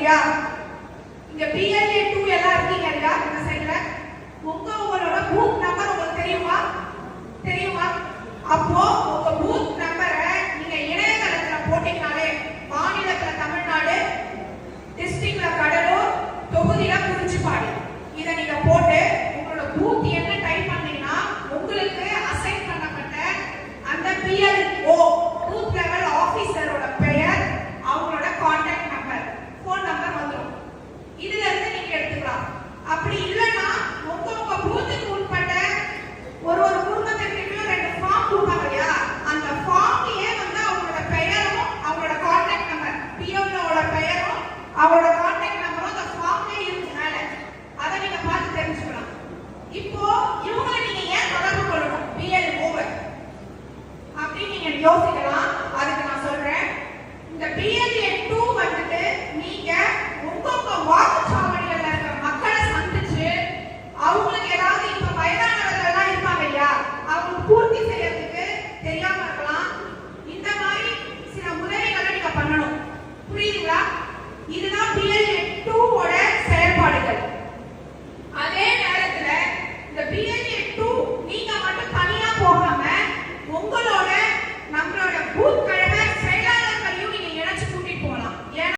இல்லையா? இங்க PLA 2 எல்லாம் இருக்கீங்க இல்லையா? இந்த சைடுல உங்களோட பூத் நம்பர் உங்களுக்கு தெரியுமா? அப்போ உங்க பூத் நம்பரை நீங்க இணையதளத்துல போட்டீங்கனாலே மாநிலத்துல தமிழ்நாடு, டிஸ்ட்ரிக்ட்ல கடலூர், தொகுதியில குறிச்சிப்பாடி, இதை நீங்க போட்டு உங்களோட பூத் என்ன டைப் பண்ணீங்கன்னா உங்களுக்கு அசைன் பண்ணப்பட்ட அந்த PLO பூத் லெவல் ஆபீசரோட பெயர், அவங்களோட கான்டாக்ட் நம்பர், போன் நம்பர் வந்துடும். இதுல இருந்து நீங்க எடுத்துக்கலாம். அப்படி இல்லைன்னா உங்க பூத்துக்கு உட்பட்ட ஒரு குடும்பத்திற்கு 2 ஃபார்ம் கொடுப்பாங்க இல்லையா? அந்த ஃபார்ம்லயே வந்து அவங்களோட பெயரும் அவங்களோட கான்டாக்ட் நம்பர், PLOவோட பெயரும் அவங்களோட கான்டாக்ட் நம்பரும் அந்த ஃபார்ம்லயே இருக்குனால அதை நீங்க பார்த்து தெரிஞ்சுக்கலாம். இப்போ இவங்களை நீங்க ஏன் தொடர்பு கொள்ளணும் PLO அப்படின்னு நீங்க யோசிக்க